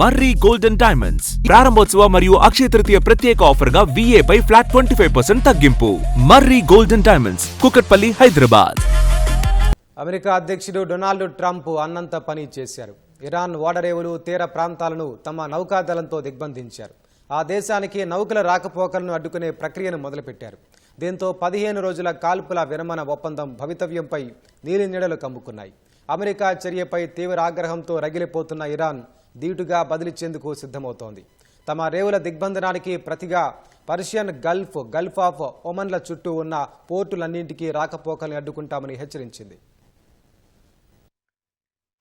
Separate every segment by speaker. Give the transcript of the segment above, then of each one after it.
Speaker 1: మర్రి golden diamonds ప్రారంభోత్సవ మరియు అక్షయ తృతీయ ప్రత్యేక ఆఫర్ గా VA పై ఫ్లాట్ 25% తగ్గింపు. Marri golden diamonds, Kukatpally, Hyderabad.
Speaker 2: America అధ్యక్షుడు డొనాల్డ్ ట్రంప్ అన్నంత పని చేశారు. ఇరాన్ ఓడరేవులు, తీర ప్రాంతాలను తమ నౌకాదళంతో దిగ్బంధించారు. ఆ దేశానికి నౌకల రాకపోకలను అడ్డుకునే ప్రక్రియను మొదలుపెట్టారు. దీంతో 15 రోజుల కాల్పుల విరమణ ఒప్పందం భవితవ్యంపై నీలినీడలు కమ్ముకున్నాయి. అమెరికా చర్యపై తీవ్ర ఆగ్రహంతో రగిలిపోతున్న ఇరాన్ ధీటుగా బదిలిచ్చేందుకు సిద్ధమవుతోంది. తమ రేవుల దిగ్బంధనానికి ప్రతిగా పర్షియన్ గల్ఫ్ ఆఫ్ ఒమన్ల చుట్టూ ఉన్న పోర్టులన్నింటికీ రాకపోకల్ని అడ్డుకుంటామని హెచ్చరించింది.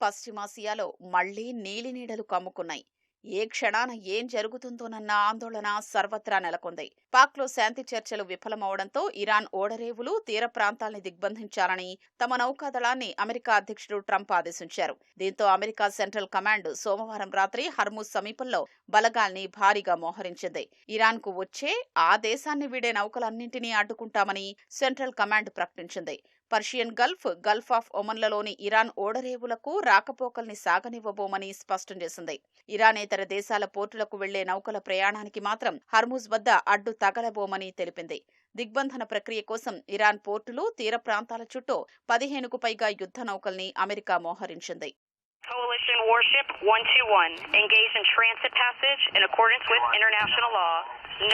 Speaker 3: పశ్చిమాసియాలో మళ్లీ నీలినీడలు కమ్ముకున్నాయి. ఏ క్షణాన ఏం జరుగుతుందోనన్న ఆందోళన సర్వత్రా నెలకొంది. పాక్లో శాంతి చర్చలు విఫలమవడంతో ఇరాన్ ఓడరేవులు, తీర ప్రాంతాల్ని దిగ్బంధించాలని తమ నౌకాదళాన్ని అమెరికా అధ్యక్షుడు ట్రంప్ ఆదేశించారు. దీంతో అమెరికా సెంట్రల్ కమాండ్ సోమవారం రాత్రి హర్ముజ్ సమీపంలో బలగాల్ని భారీగా మోహరించింది. ఇరాన్కు వచ్చే, ఆ దేశాన్ని వీడే నౌకలన్నింటినీ అడ్డుకుంటామని సెంట్రల్ కమాండ్ ప్రకటించింది. పర్షియన్ గల్ఫ్ ఆఫ్ ఒమన్లలోని ఇరాన్ ఓడరేవులకు రాకపోకల్ని సాగనివ్వబోమని స్పష్టం చేసింది. ఇరానేతర దేశాల పోర్టులకు వెళ్లే నౌకల ప్రయాణానికి మాత్రం హర్ముజ్ వద్ద అడ్డు తగలబోమని తెలిపింది. దిగ్బంధన ప్రక్రియ కోసం ఇరాన్ పోర్టులు, తీర ప్రాంతాల చుట్టూ 15కు పైగా యుద్ధ నౌకల్ని America మోహరించింది.
Speaker 4: Coalition warship 121 engaged in transit passage in accordance with international law.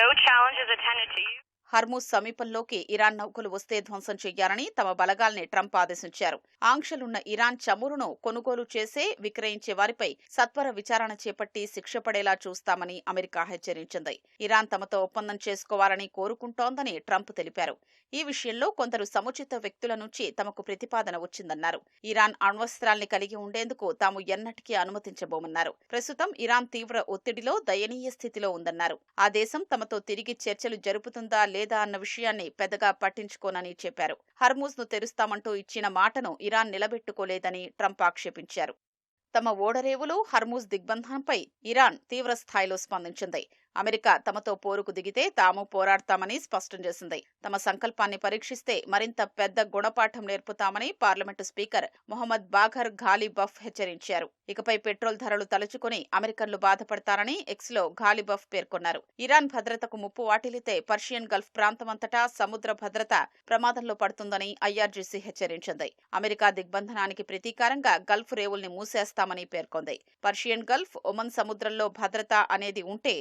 Speaker 4: No challenge is attended to you.
Speaker 3: Hormuz సమీపంలోకి ఇరాన్ నౌకలు వస్తే ధ్వంసం చేయాలని తమ బలగాల్ని ట్రంప్ ఆదేశించారు. ఆంక్షలున్న ఇరాన్ చమురును కొనుగోలు చేసే, విక్రయించే వారిపై సత్వర విచారణ చేపట్టి శిక్ష పడేలా చూస్తామని అమెరికా హెచ్చరించింది. ఇరాన్ తమతో ఒప్పందం చేసుకోవాలని కోరుకుంటోందని ట్రంప్ తెలిపారు. ఈ విషయంలో కొందరు సముచిత వ్యక్తుల నుంచి తమకు ప్రతిపాదన వచ్చిందన్నారు. ఇరాన్ అణ్వస్త్రాల్ని కలిగి ఉండేందుకు తాము ఎన్నటికీ అనుమతించబోమన్నారు. ప్రస్తుతం ఇరాన్ తీవ్ర ఒత్తిడిలో, దయనీయ స్థితిలో ఉందన్నారు. ఆ దేశం తమతో తిరిగి చర్చలు జరుపుతుందా లేదా అన్న విషయాన్ని పెద్దగా పట్టించుకోనని చెప్పారు. హర్ముజ్ ను తెరుస్తామంటూ ఇచ్చిన మాటను ఇరాన్ నిలబెట్టుకోలేదని ట్రంప్ ఆక్షేపించారు. తమ ఓడరేవులు, హర్ముజ్ దిగ్బంధనంపై ఇరాన్ తీవ్ర స్థాయిలో స్పందించింది. అమెరికా తమతో పోరుకు దిగితే తాము పోరాడతామని స్పష్టం చేసింది. తమ సంకల్పాన్ని పరీక్షిస్తే మరింత పెద్ద గుణపాఠం నేర్పుతామని పార్లమెంటు స్పీకర్ మొహమ్మద్ బాఘర్ ఘాలిబఫ్ హెచ్చరించారు. ఇకపై పెట్రోల్ ధరలు తలుచుకుని అమెరికన్లు బాధపడతారని ఎక్స్లో ఘాలిబఫ్ పేర్కొన్నారు. ఇరాన్ భద్రతకు ముప్పు వాటిల్లితే పర్షియన్ గల్ఫ్ ప్రాంతమంతటా సముద్ర భద్రత ప్రమాదంలో పడుతుందని IRGC హెచ్చరించింది. అమెరికా దిగ్బంధనానికి ప్రతీకారంగా గల్ఫ్ రేవుల్ని మూసేస్తామని పేర్కొంది. పర్షియన్ గల్ఫ్, ఒమన్ సముద్రంలో భద్రత అనేది ఉంటే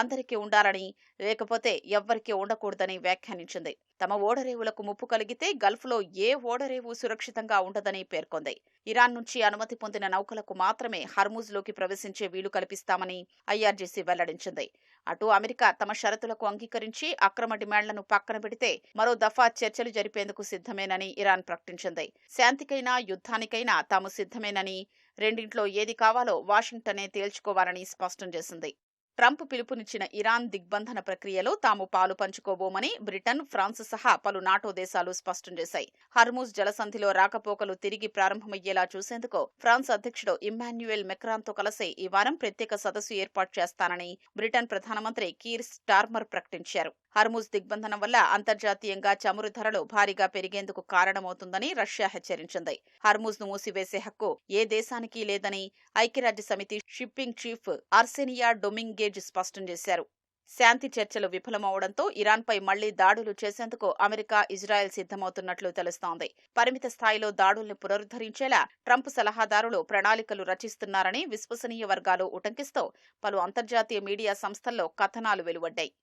Speaker 3: అందరికీ ఉండాలని, లేకపోతే ఎవ్వరికీ ఉండకూడదని వ్యాఖ్యానించింది. తమ ఓడరేవులకు ముప్పు కలిగితే గల్ఫ్లో ఏ ఓడరేవు సురక్షితంగా ఉండదని పేర్కొంది. ఇరాన్ నుంచి అనుమతి పొందిన నౌకలకు మాత్రమే హర్ముజ్లోకి ప్రవేశించే వీలు కల్పిస్తామని IRGC వెల్లడించింది. అటు అమెరికా తమ షరతులకు అంగీకరించి అక్రమ డిమాండ్లను పక్కన పెడితే మరో దఫా చర్చలు జరిపేందుకు సిద్ధమేనని ఇరాన్ ప్రకటించింది. శాంతికైనా, యుద్ధానికైనా తాము సిద్ధమేనని, రెండింట్లో ఏది కావాలో వాషింగ్టనే తేల్చుకోవాలని స్పష్టం చేసింది. ట్రంప్ పిలుపునిచ్చిన ఇరాన్ దిగ్బంధన ప్రక్రియలో తాము పాలు పంచుకోబోమని బ్రిటన్, ఫ్రాన్స్ సహా పలు నాటో దేశాలు స్పష్టం చేశాయి. హర్ముజ్ జలసంధిలో రాకపోకలు తిరిగి ప్రారంభమయ్యేలా చూసేందుకు ఫ్రాన్స్ అధ్యక్షుడు ఇమ్మాన్యుయల్ మెక్రాన్తో కలిసి ఈ వారం ప్రత్యేక సదస్సు ఏర్పాటు చేస్తానని బ్రిటన్ ప్రధానమంత్రి కీర్ స్టార్మర్ ప్రకటించారు. హర్ముజ్ దిగ్బంధనం వల్ల అంతర్జాతీయంగా చమురు ధరలు భారీగా పెరిగేందుకు కారణమవుతుందని రష్యా హెచ్చరించింది. హర్ముజ్ ను మూసివేసే హక్కు ఏ దేశానికి లేదని ఐక్యరాజ్యసమితి షిప్పింగ్ చీఫ్ ఆర్సేనియా డొమింగేజ్ స్పష్టం చేశారు. శాంతి చర్చలు విఫలమవడంతో ఇరాన్పై మళ్లీ దాడులు చేసేందుకు అమెరికా, ఇజ్రాయెల్ సిద్ధమవుతున్నట్లు తెలుస్తోంది. పరిమిత స్థాయిలో దాడుల్ని పునరుద్ధరించేలా ట్రంప్ సలహాదారులు ప్రణాళికలు రచిస్తున్నారని విశ్వసనీయ వర్గాలు ఉటంకిస్తూ పలు అంతర్జాతీయ మీడియా సంస్థల్లో కథనాలు వెలువడ్డాయి.